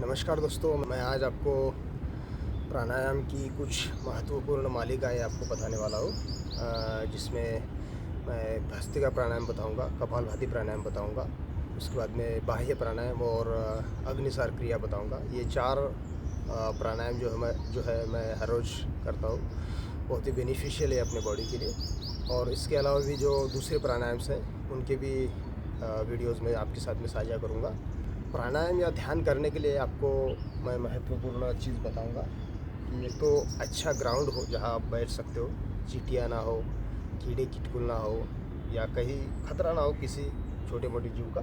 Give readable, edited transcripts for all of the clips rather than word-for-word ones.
नमस्कार दोस्तों, मैं आज आपको प्राणायाम की कुछ महत्वपूर्ण मालिकाएँ आपको बताने वाला हूँ, जिसमें मैं भस्त्रिका प्राणायाम बताऊँगा, कपालभाति प्राणायाम बताऊँगा, उसके बाद में बाह्य प्राणायाम और अग्निसार क्रिया बताऊँगा। ये 4 प्राणायाम जो है मैं हर रोज़ करता हूँ। बहुत ही बेनिफिशियल है अपने बॉडी के लिए। और इसके अलावा भी जो दूसरे प्राणायाम्स हैं उनके भी वीडियोज़ में आपके साथ में साझा करूँगा। प्राणायाम या ध्यान करने के लिए आपको मैं महत्वपूर्ण चीज़ बताऊंगा कि एक तो अच्छा ग्राउंड हो जहां आप बैठ सकते हो, चींटियाँ ना हो, कीड़े कीटकुल ना हो या कहीं खतरा ना हो किसी छोटे मोटे जीव का,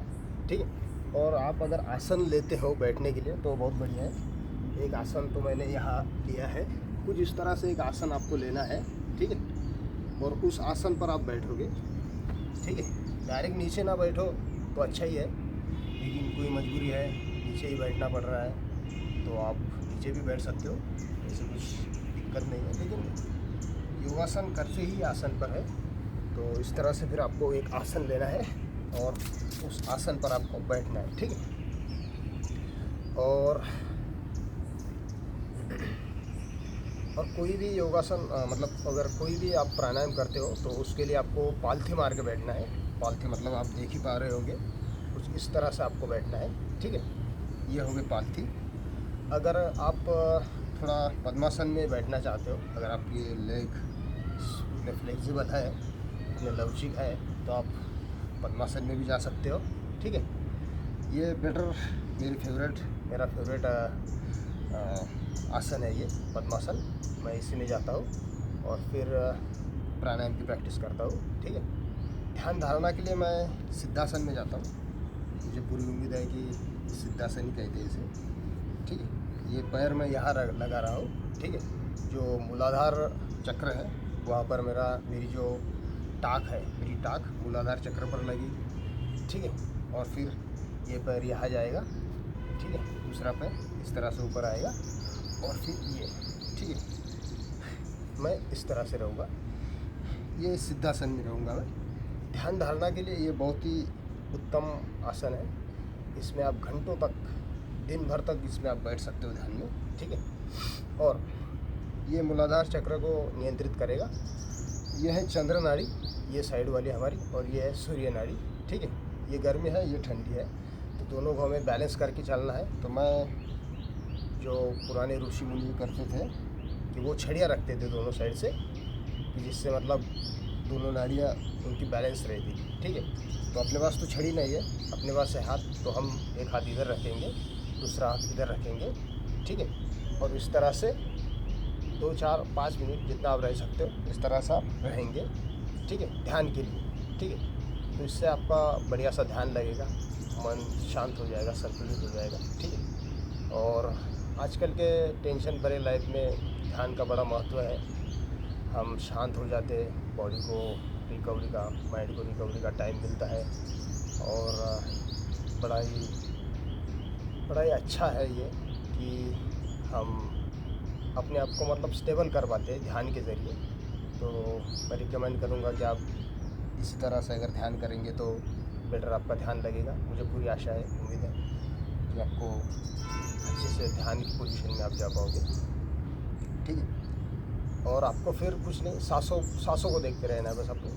ठीक है। और आप अगर आसन लेते हो बैठने के लिए तो बहुत बढ़िया है। एक आसन तो मैंने यहाँ लिया है, कुछ इस तरह से एक आसन आपको लेना है, ठीक है। और उस आसन पर आप बैठोगे, ठीक है। डायरेक्ट नीचे ना बैठो तो अच्छा ही है, लेकिन कोई मजबूरी है नीचे ही बैठना पड़ रहा है तो आप नीचे भी बैठ सकते हो, ऐसे कुछ दिक्कत नहीं है। लेकिन योगासन करते ही आसन पर है, तो इस तरह से फिर आपको एक आसन लेना है और उस आसन पर आपको बैठना है, ठीक है। और कोई भी योगासन मतलब अगर कोई भी आप प्राणायाम करते हो तो उसके लिए आपको पालथी मार के बैठना है। पालथी मतलब आप देख ही पा रहे होंगे, कुछ इस तरह से आपको बैठना है, ठीक है। ये हो गई पालथी। अगर आप थोड़ा पद्मासन में बैठना चाहते हो, अगर आपकी लेग इतने फ्लेक्सिबल है, इतने लवचिक है, तो आप पद्मासन में भी जा सकते हो, ठीक है। ये मेरा फेवरेट आसन है ये पद्मासन। मैं इसी में जाता हूँ और फिर प्राणायाम की प्रैक्टिस करता हूँ, ठीक है। ध्यान धारणा के लिए मैं सिद्धासन में जाता हूँ। मुझे पूरी उम्मीद है कि सिद्धासन ही कहते हैं इसे, ठीक है। ये पैर मैं यहाँ लगा रहा हूँ, ठीक है। जो मूलाधार चक्र है वहाँ पर मेरी जो मेरी टाक मूलाधार चक्र पर लगी, ठीक है। और फिर ये पैर यहाँ जाएगा, ठीक है। दूसरा पैर इस तरह से ऊपर आएगा और फिर ये, ठीक है। मैं इस तरह से रहूँगा, ये सिद्धासन में रहूँगा मैं। ध्यान धारणा के लिए ये बहुत ही उत्तम आसन है। इसमें आप घंटों तक, दिन भर तक इसमें आप बैठ सकते हो ध्यान में, ठीक है। और ये मूलाधार चक्र को नियंत्रित करेगा। ये है चंद्र नाड़ी, ये साइड वाली हमारी, और ये है सूर्य नाड़ी, ठीक है। ये गर्मी है, ये ठंडी है, तो दोनों को हमें बैलेंस करके चलना है। तो मैं जो पुराने ऋषि मुनि करते थे कि वो छड़ियाँ रखते थे दोनों साइड से, कि जिससे मतलब दोनों नाड़ियाँ उनकी बैलेंस रहती, ठीक है। तो अपने पास तो छड़ी नहीं है, अपने पास है हाथ, तो हम एक हाथ इधर रखेंगे, दूसरा हाथ इधर रखेंगे, ठीक है। और इस तरह से 2 4 5 मिनट जितना आप रह सकते हो इस तरह से आप रहेंगे, ठीक है, ध्यान के लिए, ठीक है। तो इससे आपका बढ़िया सा ध्यान लगेगा, मन शांत हो जाएगा, संतुलित हो जाएगा, ठीक है। और आजकल के टेंशन भरे लाइफ में ध्यान का बड़ा महत्व है। हम शांत हो जाते, बॉडी को रिकवरी का, माइंड को रिकवरी का टाइम मिलता है। और बड़ा ही अच्छा है ये कि हम अपने आप को मतलब स्टेबल कर पाते हैं ध्यान के ज़रिए। तो मैं रिकमेंड करूँगा कि आप इसी तरह से अगर ध्यान करेंगे तो बेटर आपका ध्यान लगेगा। मुझे पूरी आशा है, उम्मीद है कि आपको अच्छे से ध्यान की पोजीशन में आप जा पाओगे, ठीक है। और आपको फिर कुछ नहीं, सांसों को देखते रहना है बस, आपको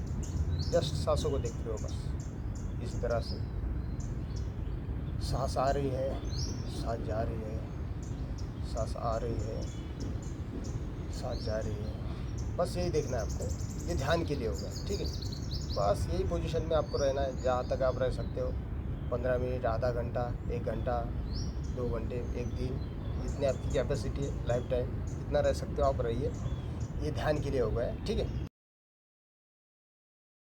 जस्ट सांसों को देखते रहो बस। इसी तरह से सांस आ रही है, सांस जा रही है, सांस आ रही है, सांस जा रही है, बस यही देखना है आपको। ये ध्यान के लिए होगा, ठीक है। बस यही पोजीशन में आपको रहना है जहाँ तक आप रह सकते हो। 15 मिनट, आधा घंटा, 1 घंटा, 2 घंटे, 1 दिन, जितनी आपकी कैपेसिटी है लाइफ टाइम, इतना रह सकते हो आप रहिए। ये ध्यान के लिए होगा, ठीक है।